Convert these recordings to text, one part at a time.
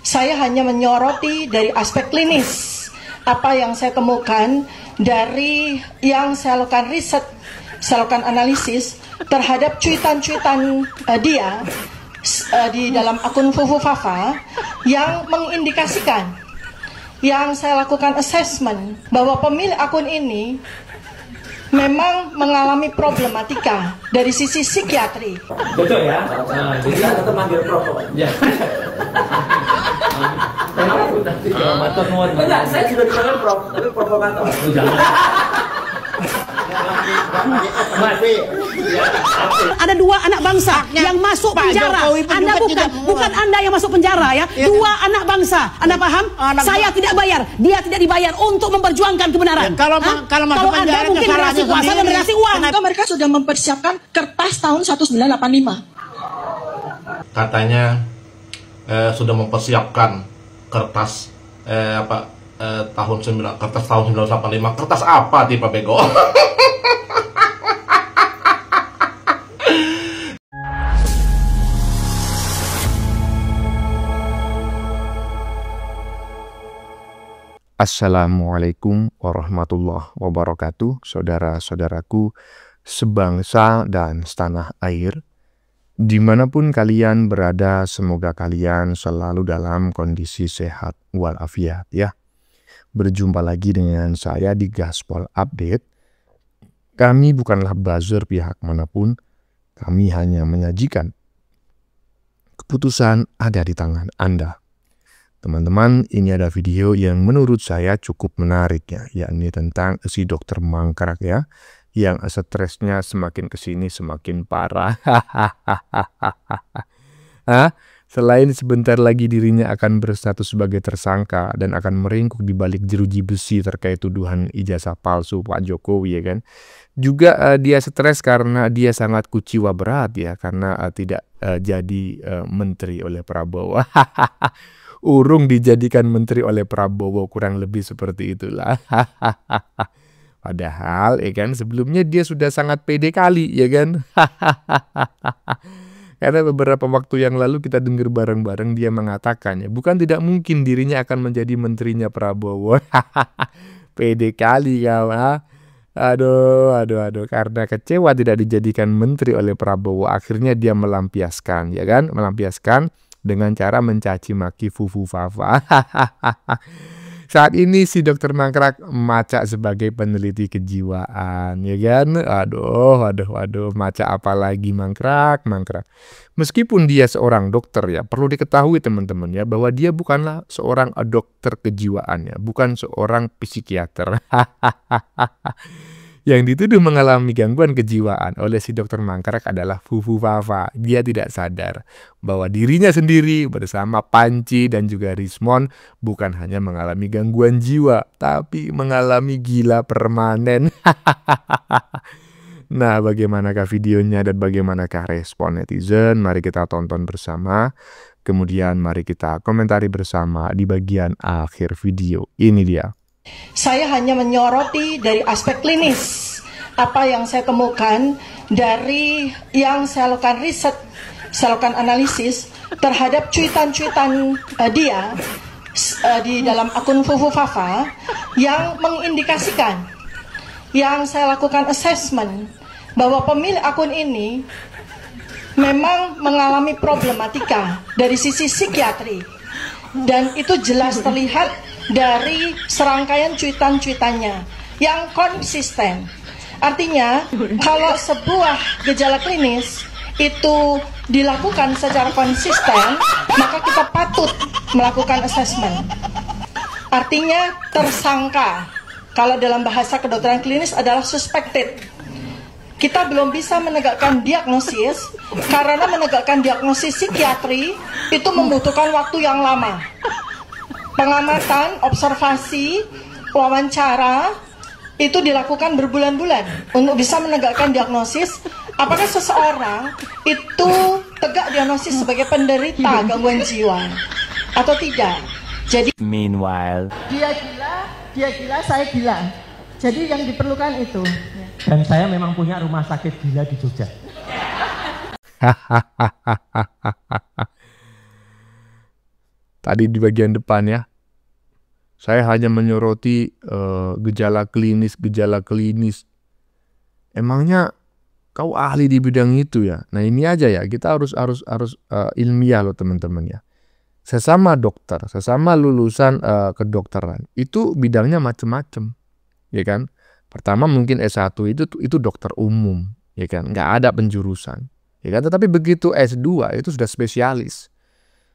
Saya hanya menyoroti dari aspek klinis apa yang saya temukan dari yang saya lakukan riset, saya lakukan analisis terhadap cuitan-cuitan dia di dalam akun Fufu Fafa yang mengindikasikan, yang saya lakukan assessment bahwa pemilik akun ini memang mengalami problematika dari sisi psikiatri. Betul ya? Jadi kita manggil Prof. Ya. Enggak, saya sudah dipanggil Prof, tapi provokator. Ada dua anak bangsa yang masuk penjara. Anda bukan Anda yang masuk penjara ya. Dua anak bangsa. Anda paham? Saya tidak bayar, dia tidak dibayar untuk memperjuangkan kebenaran. Kalau masuk Anda penjara mungkin generasi kuasa dan generasi uang. Mereka sudah mempersiapkan kertas tahun 1985. Katanya sudah mempersiapkan kertas kertas tahun 1985. Kertas apa tipe bego? Assalamualaikum warahmatullahi wabarakatuh, saudara-saudaraku sebangsa dan setanah air. Dimanapun kalian berada, semoga kalian selalu dalam kondisi sehat walafiat ya. Berjumpa lagi dengan saya di Gaspol Update. Kami bukanlah buzzer pihak manapun, kami hanya menyajikan keputusan ada di tangan Anda. Teman-teman, ini ada video yang menurut saya cukup menarik ya, yakni tentang si dokter mangkrak ya, yang stresnya semakin kesini semakin parah. Selain sebentar lagi dirinya akan berstatus sebagai tersangka dan akan meringkuk di balik jeruji besi terkait tuduhan ijazah palsu Pak Jokowi ya kan. Juga dia stres karena dia sangat kuciwa berat ya, karena tidak jadi menteri oleh Prabowo. Urung dijadikan menteri oleh Prabowo, kurang lebih seperti itulah. Padahal ya kan sebelumnya dia sudah sangat pede kali ya kan. Karena beberapa waktu yang lalu kita dengar bareng-bareng dia mengatakan ya, bukan tidak mungkin dirinya akan menjadi menterinya Prabowo. Pede kali ya. Aduh, karena kecewa tidak dijadikan menteri oleh Prabowo, akhirnya dia melampiaskan ya kan, dengan cara mencaci maki Fufu Fafa. Saat ini si dokter mangkrak maca sebagai peneliti kejiwaan, ya kan? Aduh, maca apa lagi mangkrak. Meskipun dia seorang dokter ya, perlu diketahui teman-teman ya, bahwa dia bukanlah seorang dokter kejiwaan ya, bukan seorang psikiater. Yang dituduh mengalami gangguan kejiwaan oleh si dokter mangkrak adalah Fufu Fafa. Dia tidak sadar bahwa dirinya sendiri bersama Panci dan juga Rismon bukan hanya mengalami gangguan jiwa, tapi mengalami gila permanen. Nah, bagaimanakah videonya dan bagaimanakah respon netizen? Mari kita tonton bersama. Kemudian mari kita komentari bersama di bagian akhir video. Ini dia. Saya hanya menyoroti dari aspek klinis apa yang saya temukan dari yang saya lakukan riset, saya lakukan analisis terhadap cuitan-cuitan dia di dalam akun Fufu Fafa yang mengindikasikan, yang saya lakukan assessment bahwa pemilik akun ini memang mengalami problematika dari sisi psikiatri, dan itu jelas terlihat dari serangkaian cuitan-cuitannya yang konsisten. Artinya, kalau sebuah gejala klinis itu dilakukan secara konsisten, maka kita patut melakukan assessment. Artinya tersangka, kalau dalam bahasa kedokteran klinis adalah suspected. Kita belum bisa menegakkan diagnosis, karena menegakkan diagnosis psikiatri itu membutuhkan waktu yang lama. Pengamatan, observasi, wawancara itu dilakukan berbulan-bulan untuk bisa menegakkan diagnosis apakah seseorang itu tegak diagnosis sebagai penderita gangguan jiwa atau tidak. Jadi Meanwhile, dia gila, saya gila. Jadi yang diperlukan itu. dan saya memang punya rumah sakit gila di Jogja. Tadi di bagian depan ya. Saya hanya menyoroti gejala klinis. Emangnya kau ahli di bidang itu ya? Nah ini aja ya, kita harus ilmiah loh teman-teman ya. Sesama dokter, sesama lulusan kedokteran, itu bidangnya macam-macam, ya kan? Pertama mungkin S1 itu dokter umum, ya kan? Nggak ada penjurusan, ya kan? Tetapi begitu S2 itu sudah spesialis.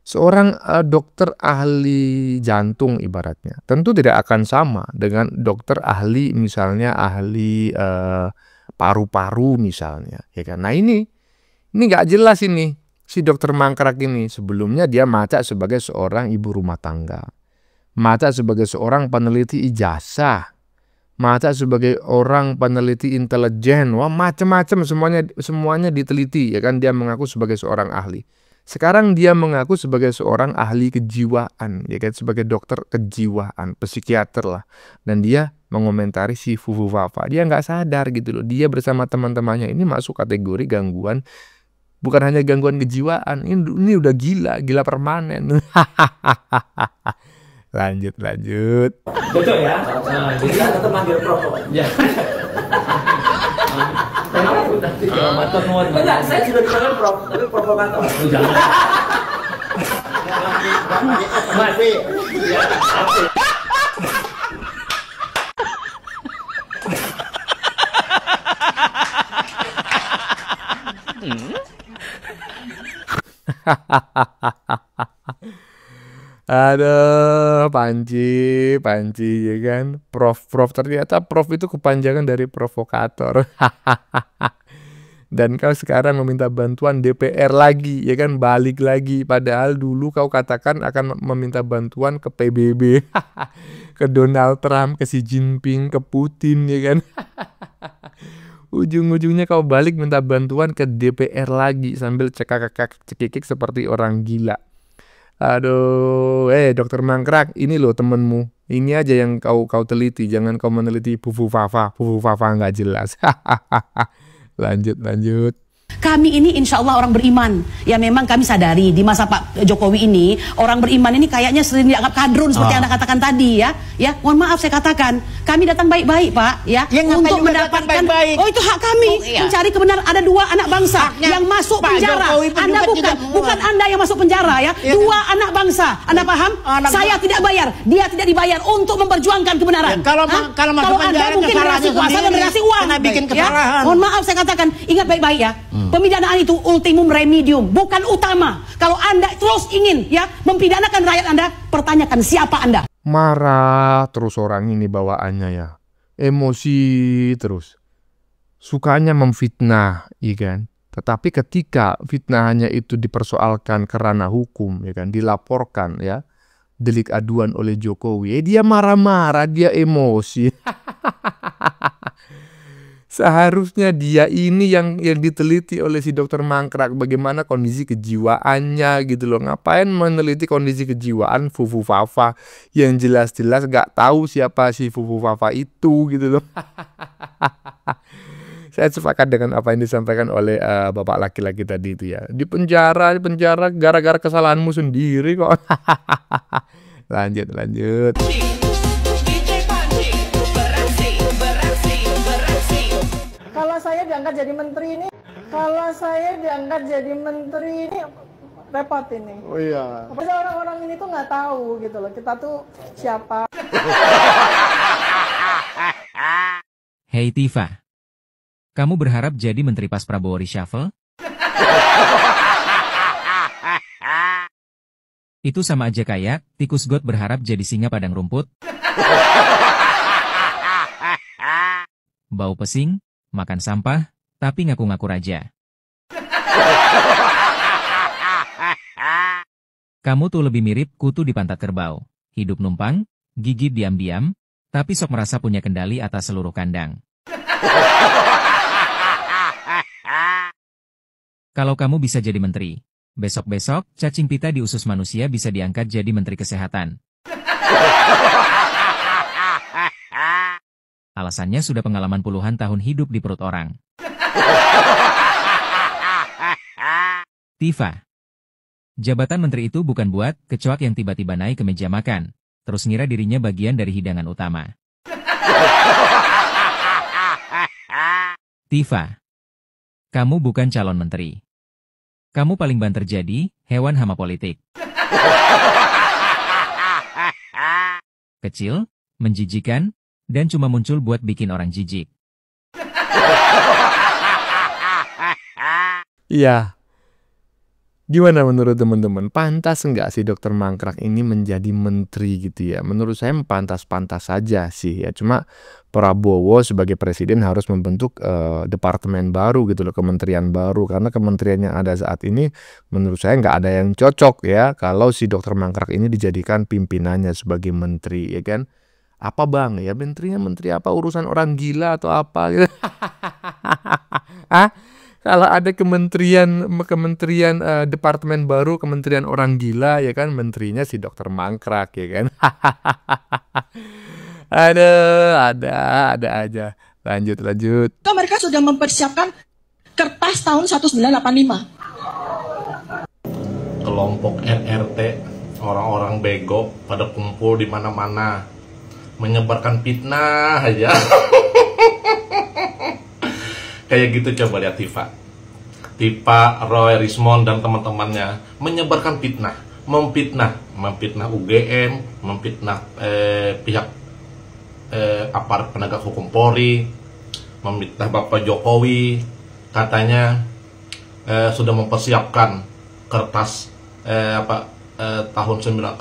Seorang dokter ahli jantung ibaratnya, tentu tidak akan sama dengan dokter ahli misalnya ahli paru-paru misalnya, ya kan? Nah ini nggak jelas ini. Si dokter mangkrak ini sebelumnya dia macak sebagai seorang ibu rumah tangga, macak sebagai seorang peneliti ijazah, macak sebagai orang peneliti intelijen, wah macam-macam semuanya diteliti, ya kan? Dia mengaku sebagai seorang ahli. Sekarang dia mengaku sebagai seorang ahli kejiwaan, ya kan? Sebagai dokter kejiwaan, psikiater lah, dan dia mengomentari si Fufu Fafa. Dia nggak sadar gitu loh, dia bersama teman-temannya ini masuk kategori gangguan. Bukan hanya gangguan kejiwaan, ini udah gila permanen. Lanjut. Cocok ya? Nah, jadi kita tetap manggil Prof. Ya. Enggak, saya sudah dipanggil Prof, tapi provokator. Jangan. Masih. Aduh, Panci ya kan. Prof ternyata Prof itu kepanjangan dari provokator. Dan kau sekarang meminta bantuan DPR lagi, ya kan, balik lagi. Padahal dulu kau katakan akan meminta bantuan ke PBB, ke Donald Trump, ke Xi Jinping, ke Putin, ya kan. Ujung-ujungnya kau balik minta bantuan ke DPR lagi sambil cekikik seperti orang gila. Aduh, dokter mangkrak, ini loh temenmu. Ini aja yang kau teliti, jangan kau meneliti Fufu Fafa nggak jelas. Lanjut. Kami ini insya Allah orang beriman. Ya memang kami sadari di masa Pak Jokowi ini orang beriman ini kayaknya sering dianggap kadrun seperti Anda katakan tadi ya. Ya, mohon maaf saya katakan, kami datang baik-baik Pak ya, untuk mendapatkan baik-baik. Oh itu hak kami mencari kebenaran. Ada dua anak bangsa yang masuk penjara. Anda bukan Anda yang masuk penjara ya. Dua anak bangsa. Anda paham? Saya tidak bayar, dia tidak dibayar untuk memperjuangkan kebenaran. Kalau masuk Anda penjara mungkin relasi kuasa dan relasi uang. Kena bikin kesalahan. Mohon maaf saya katakan, ingat baik-baik ya. Pemidanaan itu ultimum remedium, bukan utama. Kalau Anda terus ingin ya mempidanakan rakyat Anda, pertanyakan siapa Anda. Marah terus orang ini bawaannya ya. Emosi terus. Sukanya memfitnah, ya kan? Tetapi ketika fitnahannya itu dipersoalkan ke ranah hukum, ya kan, dilaporkan ya, delik aduan oleh Jokowi, dia marah-marah, dia emosi. Seharusnya dia ini yang diteliti oleh si dokter mangkrak, bagaimana kondisi kejiwaannya gitu loh. Ngapain meneliti kondisi kejiwaan Fufu Fafa yang jelas-jelas gak tahu siapa si Fufu Fafa itu gitu loh. Saya sepakat dengan apa yang disampaikan oleh bapak laki-laki tadi itu ya. Di penjara gara-gara kesalahanmu sendiri kok. Lanjut. Kalau saya diangkat jadi menteri ini, repot ini. Oh iya. Pasti orang-orang ini tuh nggak tahu gitu loh, kita tuh siapa. Hey Tifa, kamu berharap jadi menteri pas Prabowo reshuffle? Itu sama aja kayak tikus got berharap jadi singa padang rumput. Bau pesing, makan sampah, tapi ngaku-ngaku raja. Kamu tuh lebih mirip kutu di pantat kerbau. Hidup numpang, gigit diam-diam, tapi sok merasa punya kendali atas seluruh kandang. Kalau kamu bisa jadi menteri, besok-besok cacing pita di usus manusia bisa diangkat jadi menteri kesehatan. Alasannya sudah pengalaman puluhan tahun hidup di perut orang. Tifa, Jabatan menteri itu bukan buat kecoak yang tiba-tiba naik ke meja makan, terus ngira dirinya bagian dari hidangan utama. Tifa, kamu bukan calon menteri. Kamu paling banter jadi hewan hama politik. Kecil, menjijikan, dan cuma muncul buat bikin orang jijik. Iya. Gimana menurut teman-teman? Pantas enggak sih Dr. Mangkrak ini menjadi menteri gitu ya? Menurut saya pantas-pantas saja sih ya. Cuma Prabowo sebagai presiden harus membentuk departemen baru gitu loh, kementerian baru. Karena kementerian yang ada saat ini menurut saya nggak ada yang cocok ya kalau si Dr. Mangkrak ini dijadikan pimpinannya sebagai menteri ya kan? Apa bang ya menterinya menteri apa, urusan orang gila atau apa gitu? Kalau ada kementerian departemen baru, kementerian orang gila ya kan, menterinya si Dr. Mangkrak ya kan. Ada aja. Lanjut. Mereka sudah mempersiapkan kertas tahun 1985. Kelompok RRT, orang-orang bego pada kumpul di mana-mana, menyebarkan fitnah aja. Kayak gitu coba lihat Tifa, Roy, Rismond dan teman-temannya menyebarkan fitnah, memfitnah UGM, memfitnah pihak aparat penegak hukum Polri, memfitnah Bapak Jokowi, katanya sudah mempersiapkan kertas tahun 1985.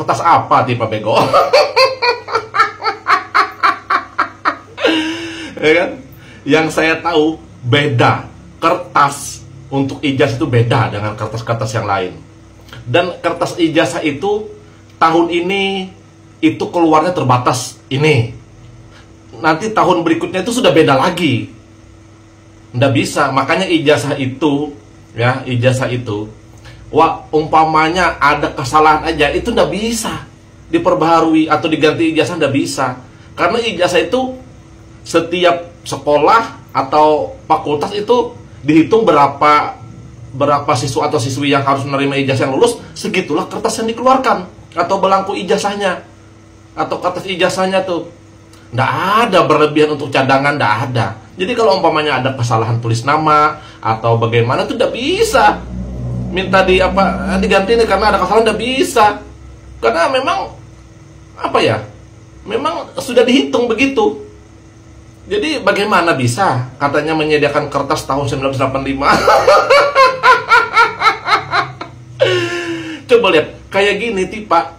Kertas apa Tifa bego? Ya kan? Yang saya tahu beda, kertas untuk ijazah itu beda dengan kertas-kertas yang lain. Dan kertas ijazah itu tahun ini itu keluarnya terbatas ini. Nanti tahun berikutnya itu sudah beda lagi. Nggak bisa, makanya ijazah itu umpamanya ada kesalahan aja itu nggak bisa diperbaharui atau diganti ijazah, nggak bisa. Karena ijazah itu setiap sekolah atau fakultas itu dihitung berapa siswa atau siswi yang harus menerima ijazah yang lulus, segitulah kertas yang dikeluarkan atau belangku ijazahnya atau kertas ijazahnya tuh. Nggak ada berlebihan untuk cadangan, nggak ada. Jadi kalau umpamanya ada kesalahan tulis nama atau bagaimana tuh nggak bisa minta diganti nih karena ada kesalahan, nggak bisa. Karena memang memang sudah dihitung begitu. Jadi bagaimana bisa katanya menyediakan kertas tahun 1985? Coba lihat, kayak gini Tifa,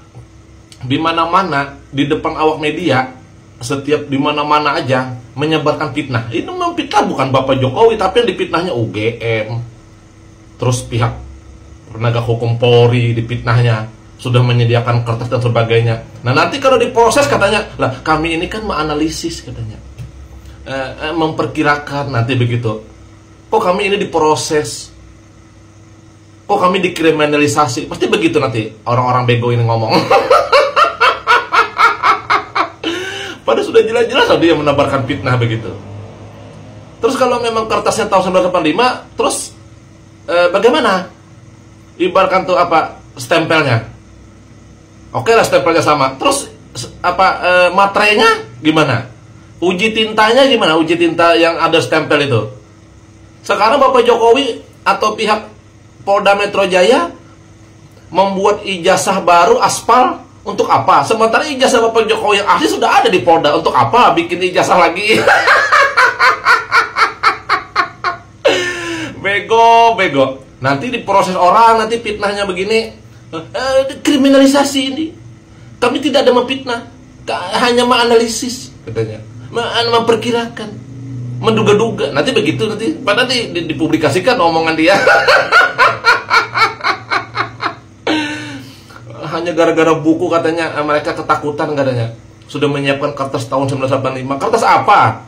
di mana-mana di depan awak media, setiap di mana-mana aja menyebarkan fitnah. Ini memfitnah bukan Bapak Jokowi, tapi yang difitnahnya UGM. Terus pihak penegak hukum Polri difitnahnya sudah menyediakan kertas dan sebagainya. Nah nanti kalau diproses katanya, lah kami ini kan menganalisis katanya. Memperkirakan nanti begitu. Kok kami ini diproses? Kok kami dikriminalisasi? Pasti begitu nanti orang-orang bego ini ngomong. Padahal sudah jelas-jelas dia menebarkan fitnah begitu. Terus kalau memang kertasnya tahun 1985, terus bagaimana? Ibaratkan tuh stempelnya. Oke lah stempelnya sama. Terus materainya gimana? Uji tintanya gimana? Uji tinta yang ada stempel itu. Sekarang Bapak Jokowi atau pihak Polda Metro Jaya membuat ijazah baru aspal untuk apa? Sementara ijazah Bapak Jokowi yang asli sudah ada di Polda. Untuk apa bikin ijazah lagi? Bego. Nanti diproses orang, nanti fitnahnya begini. Kriminalisasi ini. Kami tidak ada memfitnah, hanya menganalisis katanya. Memperkirakan, menduga-duga, nanti begitu nanti, padahal dipublikasikan omongan dia. Hanya gara-gara buku katanya mereka ketakutan katanya. Sudah menyiapkan kertas tahun 1985. Kertas apa?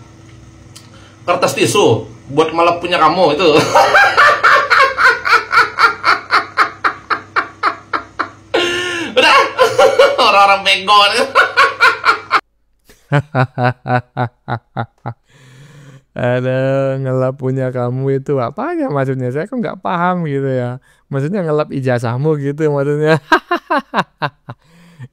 Kertas tisu buat malap punya kamu itu. Udah, orang-orang bego. Ada ngelap punya kamu itu apanya maksudnya? Saya kok nggak paham gitu ya. Maksudnya ngelap ijazahmu gitu maksudnya.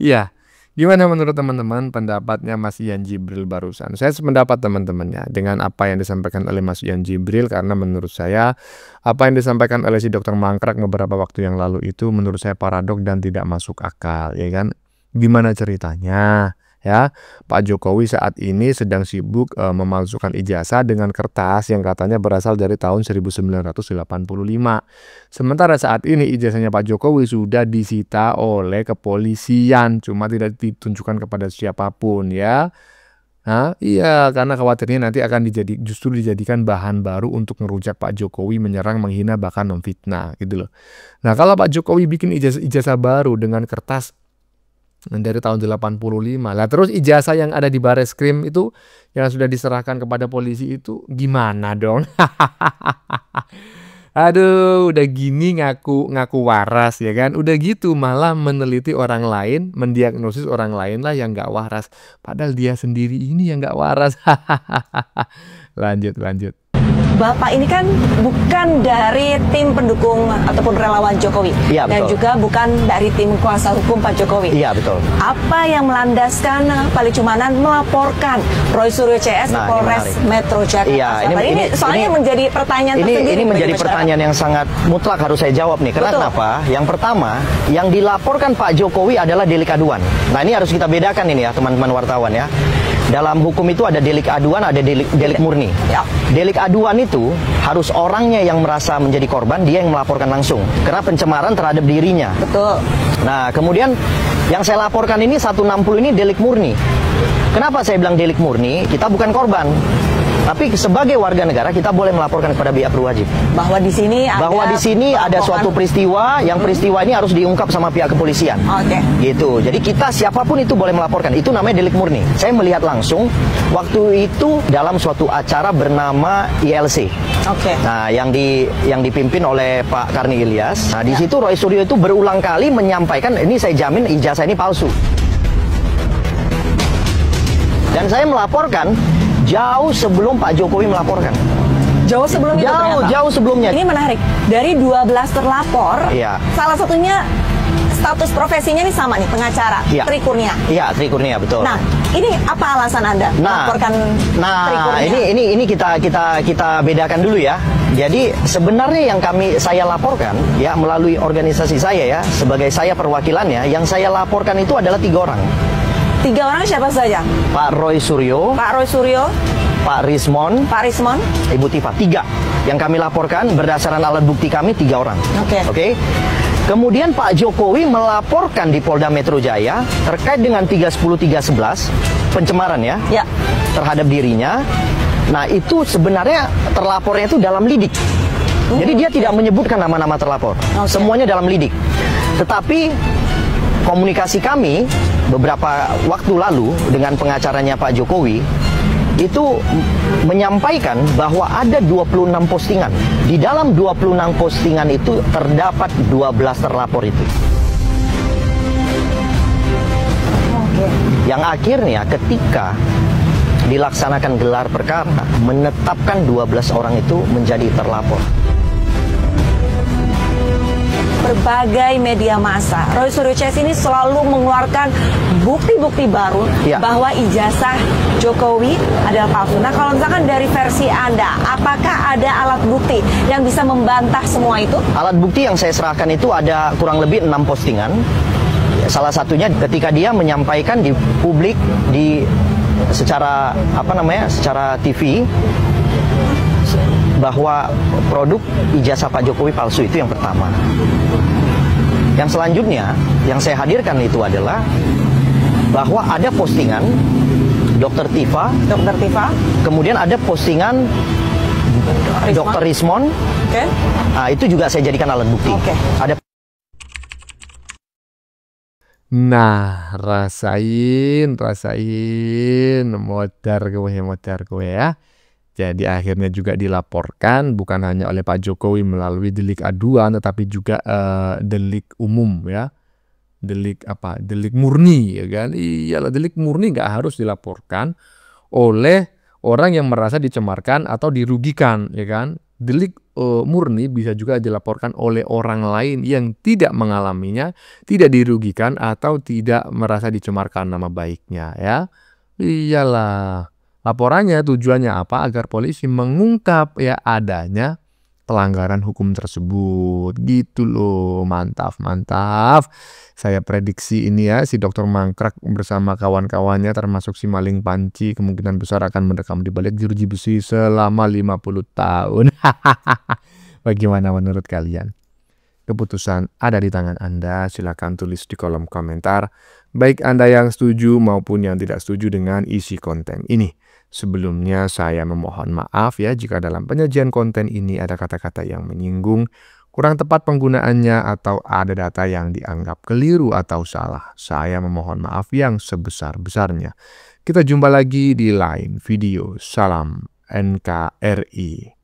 Iya. Gimana menurut teman-teman pendapatnya Mas Ian Jibril barusan? Saya sependapat teman-temannya dengan apa yang disampaikan oleh Mas Ian Jibril, karena menurut saya apa yang disampaikan oleh si Dokter Mangkrak beberapa waktu yang lalu itu menurut saya paradok dan tidak masuk akal, ya kan? Gimana ceritanya? Ya, Pak Jokowi saat ini sedang sibuk memalsukan ijazah dengan kertas yang katanya berasal dari tahun 1985. Sementara saat ini ijazahnya Pak Jokowi sudah disita oleh kepolisian, cuma tidak ditunjukkan kepada siapapun ya. Nah, iya, karena khawatirnya nanti akan justru dijadikan bahan baru untuk ngerujak Pak Jokowi, menyerang, menghina, bahkan memfitnah gitu loh. Nah, kalau Pak Jokowi bikin ijazah baru dengan kertas dari tahun 85 lah, terus ijazah yang ada di Bareskrim itu yang sudah diserahkan kepada polisi itu gimana dong? Aduh, udah gini ngaku waras ya kan, udah gitu malah meneliti orang lain, mendiagnosis orang lain lah yang nggak waras, padahal dia sendiri ini yang nggak waras. Lanjut. Bapak ini kan bukan dari tim pendukung ataupun relawan Jokowi, ya, dan juga bukan dari tim kuasa hukum Pak Jokowi. Iya, betul. Apa yang melandaskan Pak Licumanan melaporkan Roy Suryo CS ke Polres Metro Jakarta? Iya, ini soalnya menjadi pertanyaan tersendiri. Ini menjadi pertanyaan yang sangat mutlak harus saya jawab nih. Karena kenapa? Yang pertama, yang dilaporkan Pak Jokowi adalah delik aduan. Nah, ini harus kita bedakan ini ya, teman-teman wartawan ya. Dalam hukum itu ada delik aduan, ada delik murni. Ya. Delik aduan itu harus orangnya yang merasa menjadi korban, dia yang melaporkan langsung. Karena pencemaran terhadap dirinya. Betul. Nah, kemudian yang saya laporkan ini 160 ini delik murni. Kenapa saya bilang delik murni? Kita bukan korban. Tapi sebagai warga negara kita boleh melaporkan kepada pihak berwajib. Bahwa di sini ada suatu peristiwa, yang peristiwa ini harus diungkap sama pihak kepolisian. Oke. Gitu. Jadi kita siapapun itu boleh melaporkan. Itu namanya delik murni. Saya melihat langsung waktu itu dalam suatu acara bernama ILC. Oke. Nah, yang dipimpin oleh Pak Karni Ilyas. Nah, di situ Roy Suryo itu berulang kali menyampaikan, ini saya jamin ijazah ini palsu. Dan saya melaporkan jauh sebelum Pak Jokowi melaporkan. Jauh sebelum itu ternyata? Jauh sebelumnya. Ini menarik. Dari 12 terlapor, iya, salah satunya status profesinya ini sama nih, pengacara, iya. Tri Kurnia. Iya, Tri Kurnia, betul. Nah, ini apa alasan Anda melaporkan Tri Kurnia? Ini kita bedakan dulu ya. Jadi sebenarnya yang saya laporkan ya melalui organisasi saya ya, sebagai saya perwakilannya, yang saya laporkan itu adalah 3 orang. 3 orang siapa saja? Pak Roy Suryo, Pak Rismon, Ibu Tifa. 3 yang kami laporkan berdasarkan alat bukti kami, 3 orang. Oke. Kemudian Pak Jokowi melaporkan di Polda Metro Jaya terkait dengan 310-311 pencemaran ya, terhadap dirinya. Nah, itu sebenarnya terlapornya itu dalam lidik. Jadi dia tidak menyebutkan nama-nama terlapor. Semuanya dalam lidik. Tetapi komunikasi kami beberapa waktu lalu dengan pengacaranya Pak Jokowi itu menyampaikan bahwa ada 26 postingan. Di dalam 26 postingan itu terdapat 12 terlapor itu. Yang akhirnya ketika dilaksanakan gelar perkara menetapkan 12 orang itu menjadi terlapor. Berbagai media massa, Roy Suryo CS ini selalu mengeluarkan bukti-bukti baru bahwa ijazah Jokowi adalah palsu. Nah, kalau misalkan dari versi Anda, apakah ada alat bukti yang bisa membantah semua itu? Alat bukti yang saya serahkan itu ada kurang lebih 6 postingan. Salah satunya ketika dia menyampaikan di publik secara TV bahwa produk ijazah Pak Jokowi palsu, itu yang pertama. Yang selanjutnya yang saya hadirkan itu adalah bahwa ada postingan Dr. Tifa, kemudian ada postingan Dr. Rismon. Nah, itu juga saya jadikan alat bukti. Ada. Nah, rasain modar gue ya. Jadi akhirnya juga dilaporkan bukan hanya oleh Pak Jokowi melalui delik aduan, tetapi juga delik umum ya. Delik murni ya kan. Iyalah, delik murni nggak harus dilaporkan oleh orang yang merasa dicemarkan atau dirugikan, ya kan? Delik murni bisa juga dilaporkan oleh orang lain yang tidak mengalaminya, tidak dirugikan atau tidak merasa dicemarkan nama baiknya, ya. Iyalah. Laporannya tujuannya apa? Agar polisi mengungkap ya adanya pelanggaran hukum tersebut. Gitu loh. Mantap, mantap. Saya prediksi ini ya, si Dr. Mangkrak bersama kawan-kawannya termasuk si maling panci kemungkinan besar akan mendekam di balik jeruji besi selama 50 tahun. Bagaimana menurut kalian? Keputusan ada di tangan Anda, silakan tulis di kolom komentar, baik Anda yang setuju maupun yang tidak setuju dengan isi konten ini. Sebelumnya saya memohon maaf ya jika dalam penyajian konten ini ada kata-kata yang menyinggung, kurang tepat penggunaannya atau ada data yang dianggap keliru atau salah. Saya memohon maaf yang sebesar-besarnya. Kita jumpa lagi di lain video. Salam NKRI.